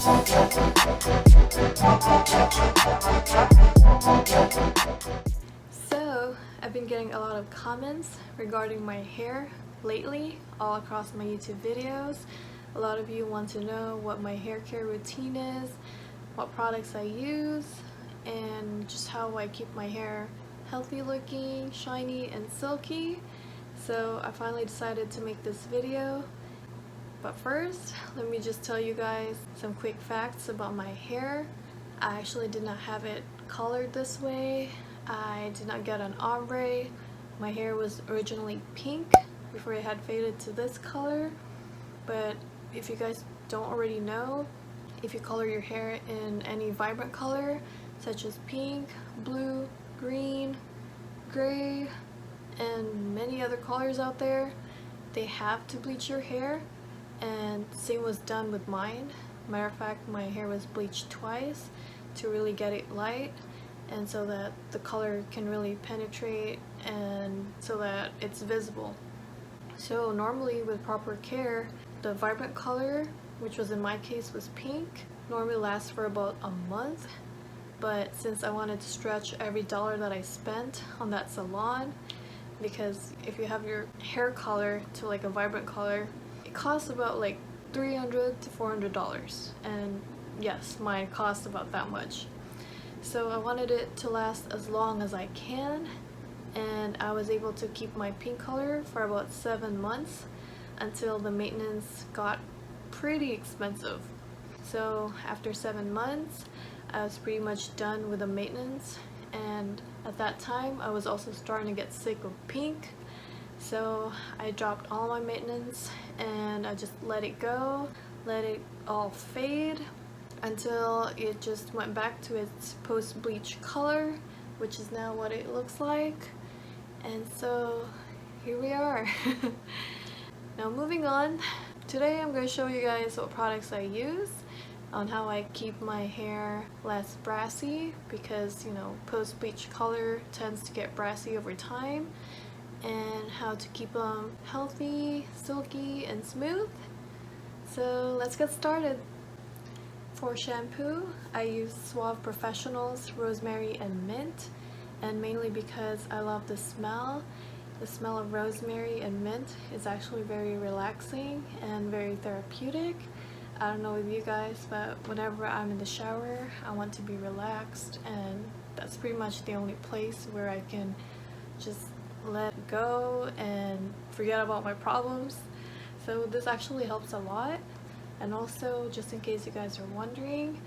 So, I've been getting a lot of comments regarding my hair lately, all across my YouTube videos. A lot of you want to know what my hair care routine is, what products I use, and just how I keep my hair healthy looking, shiny, and silky. So I finally decided to make this video. But first, let me just tell you guys some quick facts about my hair. I actually did not have it colored this way. I did not get an ombre. My hair was originally pink before it had faded to this color. But if you guys don't already know, if you color your hair in any vibrant color, such as pink, blue, green, gray, and many other colors out there, they have to bleach your hair. And same was done with mine. Matter of fact, my hair was bleached twice to really get it light and so that the color can really penetrate and so that it's visible. So normally with proper care, the vibrant color, which was in my case was pink, normally lasts for about a month. But since I wanted to stretch every dollar that I spent on that salon, because if you have your hair color to like a vibrant color, it costs about like $300 to $400, and yes, mine cost about that much. So I wanted it to last as long as I can, and I was able to keep my pink color for about 7 months until the maintenance got pretty expensive. So after 7 months, I was pretty much done with the maintenance, and at that time I was also starting to get sick of pink. So I dropped all my maintenance and I just let it go, let it all fade until it just went back to its post-bleach color, which is now what it looks like. And so here we are. Now moving on, today I'm going to show you guys what products I use, on how I keep my hair less brassy, because you know, post-bleach color tends to get brassy over time, and how to keep them healthy, silky, and smooth. So let's get started. For shampoo, I use Suave Professional's Rosemary and Mint, and mainly because I love the smell. The smell of rosemary and mint is actually very relaxing and very therapeutic. I don't know with you guys, but whenever I'm in the shower, I want to be relaxed, and that's pretty much the only place where I can just let go and forget about my problems. So this actually helps a lot. And also, just in case you guys are wondering,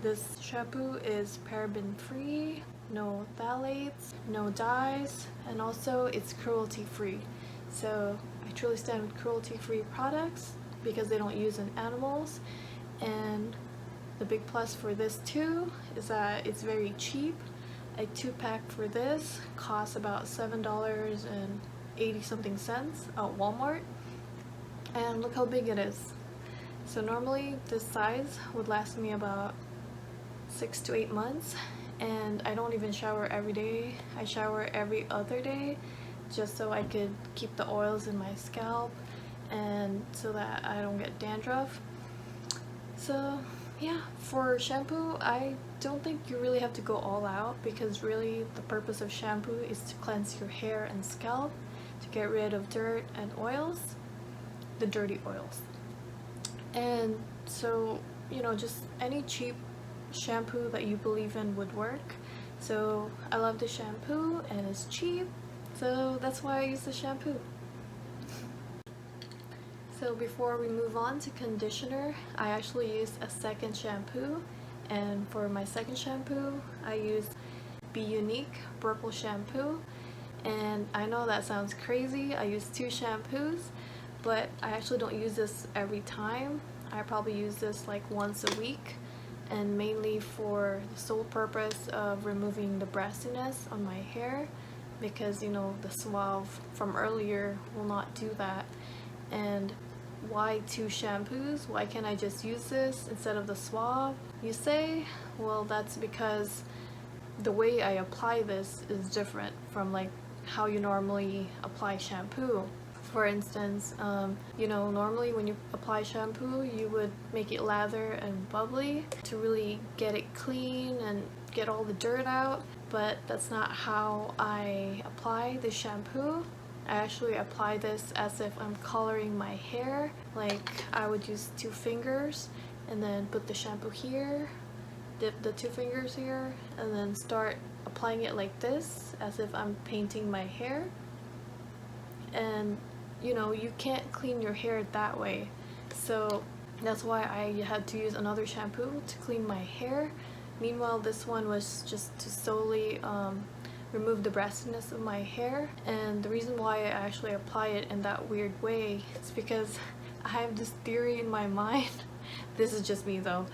this shampoo is paraben free, no phthalates, no dyes, and also it's cruelty free. So I truly stand with cruelty free products because they don't use in animals. And the big plus for this too is that it's very cheap. A 2-pack for this costs about $7.80 something at Walmart, and look how big it is. So normally this size would last me about 6 to 8 months, and I don't even shower every day. I shower every other day just so I could keep the oils in my scalp and so that I don't get dandruff. So yeah, for shampoo, I don't think you really have to go all out, because really the purpose of shampoo is to cleanse your hair and scalp, to get rid of dirt and oils, the dirty oils. And so, you know, just any cheap shampoo that you believe in would work. So I love the shampoo and it's cheap, so that's why I use the shampoo. So before we move on to conditioner, I actually used a second shampoo, and for my second shampoo I used Be Unique purple shampoo. And I know that sounds crazy, I use 2 shampoos, but I actually don't use this every time. I probably use this like once a week, and mainly for the sole purpose of removing the brassiness on my hair, because you know, the Suave from earlier will not do that. And why 2 shampoos? Why can't I just use this instead of the Suave, you say? Well, that's because the way I apply this is different from like how you normally apply shampoo. For instance, you know, normally when you apply shampoo, you would make it lather and bubbly to really get it clean and get all the dirt out, but that's not how I apply the shampoo. I actually apply this as if I'm coloring my hair. Like, I would use 2 fingers and then put the shampoo here, dip the 2 fingers here, and then start applying it like this as if I'm painting my hair. And you know, you can't clean your hair that way, so that's why I had to use another shampoo to clean my hair. Meanwhile, this one was just to solely remove the brassiness of my hair. And the reason why I actually apply it in that weird way is because I have this theory in my mind this is just me though,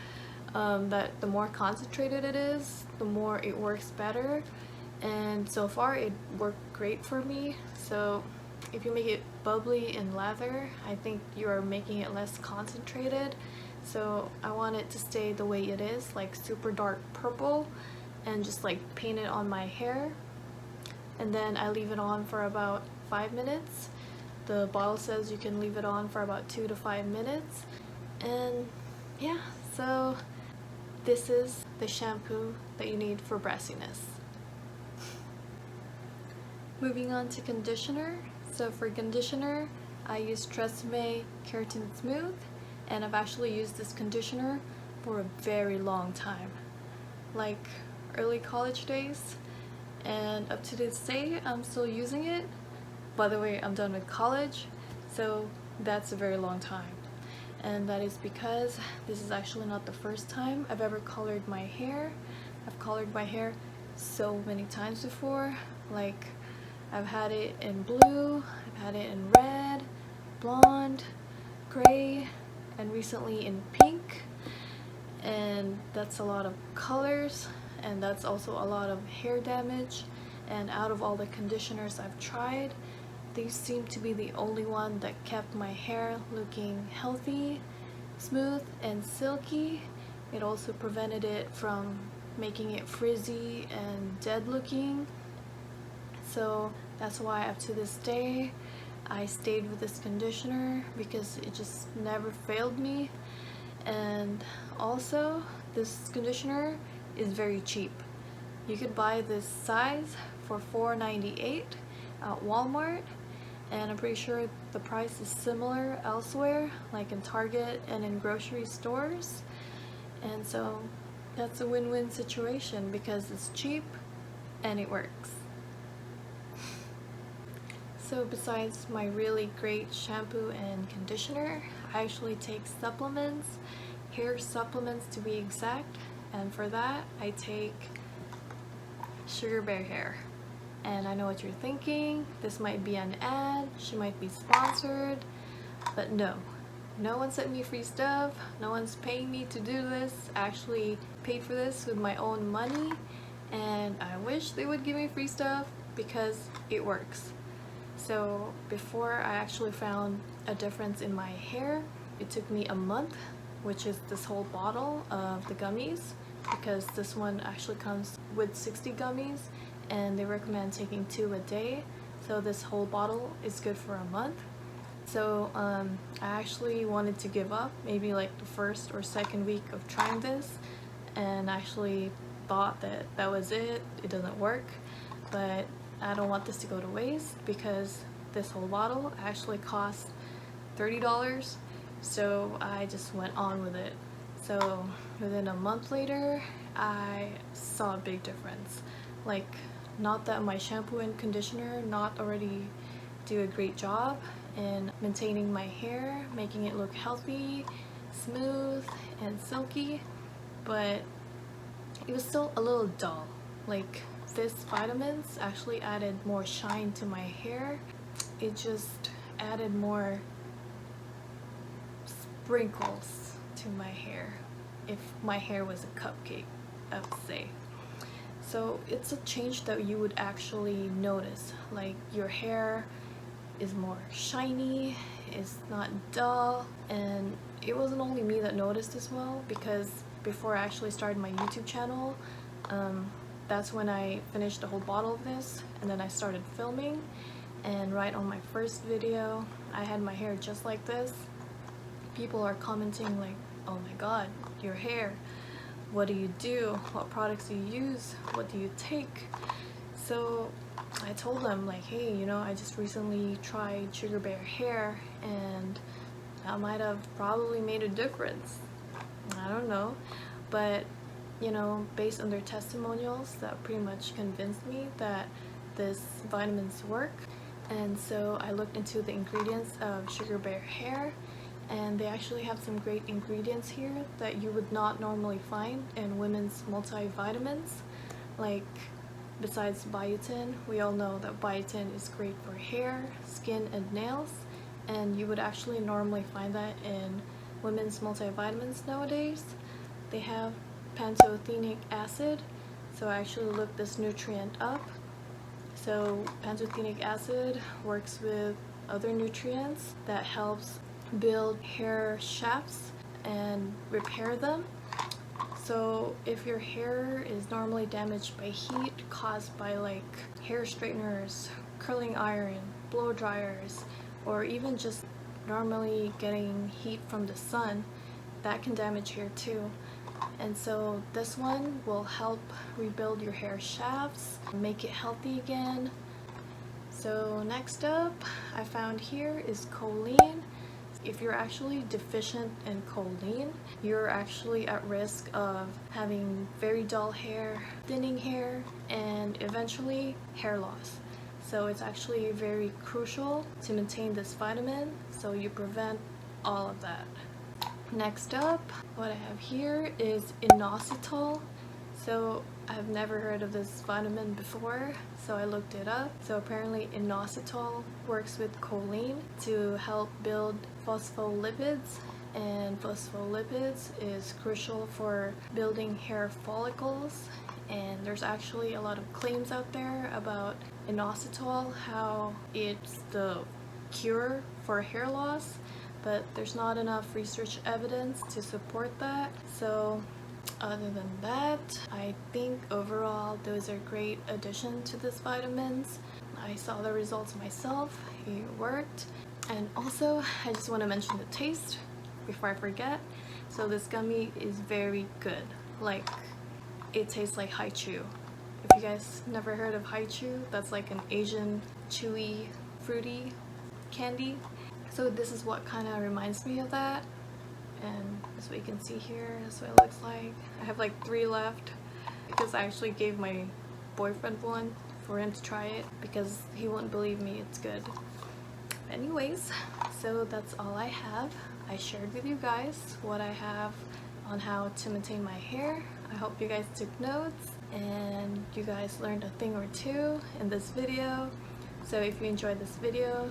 that the more concentrated it is, the more it works better, and so far it worked great for me. So if you make it bubbly and lather, I think you are making it less concentrated. So I want it to stay the way it is, like super dark purple, and just like paint it on my hair. And then I leave it on for about 5 minutes. The bottle says you can leave it on for about 2 to 5 minutes. And yeah, so this is the shampoo that you need for brassiness. Moving on to conditioner. So for conditioner, I use Tresemme Keratin Smooth, and I've actually used this conditioner for a very long time, like early college days, and up to this day I'm still using it. By the way, I'm done with college, so that's a very long time. And that is because this is actually not the first time I've ever colored my hair. I've colored my hair so many times before. Like, I've had it in blue, I've had it in red, blonde, gray, and recently in pink. And that's a lot of colors, and that's also a lot of hair damage. And out of all the conditioners I've tried, these seem to be the only one that kept my hair looking healthy, smooth, and silky. It also prevented it from making it frizzy and dead looking. So that's why up to this day I stayed with this conditioner, because it just never failed me. And also, this conditioner is very cheap. You could buy this size for $4.98 at Walmart, and I'm pretty sure the price is similar elsewhere, like in Target and in grocery stores. And so that's a win-win situation, because it's cheap and it works. So besides my really great shampoo and conditioner, I actually take supplements, hair supplements to be exact, and for that I take Sugar Bear Hair. And I know what you're thinking, this might be an ad, she might be sponsored, but no. No one sent me free stuff, no one's paying me to do this. I actually paid for this with my own money, and I wish they would give me free stuff because it works. So before I actually found a difference in my hair, it took me a month, which is this whole bottle of the gummies, because this one actually comes with 60 gummies and they recommend taking 2 a day. So this whole bottle is good for a month. So I actually wanted to give up maybe like the first or second week of trying this, and actually thought that that was it doesn't work. But I don't want this to go to waste, because this whole bottle actually cost $30, so I just went on with it. So within a month later, I saw a big difference. Like, not that my shampoo and conditioner not already do a great job in maintaining my hair, making it look healthy, smooth, and silky, but it was still a little dull. Like, this vitamins actually added more shine to my hair. It just added more sprinkles to my hair, if my hair was a cupcake, I would say. So it's a change that you would actually notice. Like, your hair is more shiny, it's not dull. And it wasn't only me that noticed as well, because before I actually started my YouTube channel, that's when I finished the whole bottle of this, and then I started filming, And right on my first video, I had my hair just like this. People are commenting like, oh my god, your hair, what do you do, what products do you use, what do you take? So I told them like, hey, you know, I just recently tried Sugar Bear hair and that might have probably made a difference. I don't know, but you know, based on their testimonials, that pretty much convinced me that this vitamins work. And so I looked into the ingredients of Sugar Bear hair, and they actually have some great ingredients here that you would not normally find in women's multivitamins. Like, besides biotin, we all know that biotin is great for hair, skin, and nails, and you would actually normally find that in women's multivitamins nowadays. They have pantothenic acid, so I actually looked this nutrient up. So pantothenic acid works with other nutrients that helps build hair shafts and repair them. So if your hair is normally damaged by heat caused by like hair straighteners, curling iron, blow dryers, or even just normally getting heat from the sun, that can damage hair too. And so this one will help rebuild your hair shafts, make it healthy again. So next up, I found here is choline. If you're actually deficient in choline, you're actually at risk of having very dull hair, thinning hair, and eventually hair loss. So it's actually very crucial to maintain this vitamin so you prevent all of that. Next up, what I have here is inositol. So I've never heard of this vitamin before, so I looked it up. So apparently inositol works with choline to help build phospholipids, and phospholipids is crucial for building hair follicles. And there's actually a lot of claims out there about inositol, how it's the cure for hair loss, but there's not enough research evidence to support that. So other than that, I think overall those are great addition to this vitamins. I saw the results myself, it worked. And also I just want to mention the taste before I forget. So this gummy is very good. Like, it tastes like haichu. If you guys never heard of haichu, that's like an Asian chewy fruity candy. So this is what kind of reminds me of that, and as what you can see here, that's what it looks like. I have like 3 left because I actually gave my boyfriend one for him to try it because he wouldn't believe me it's good. Anyways, so that's all I have. I shared with you guys what I have on how to maintain my hair. I hope you guys took notes and you guys learned a thing or two in this video. So if you enjoyed this video,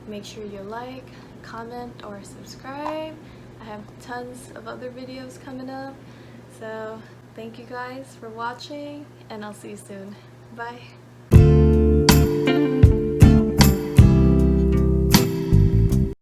make sure you like, comment, or subscribe. I have tons of other videos coming up. So thank you guys for watching, and I'll see you soon. Bye.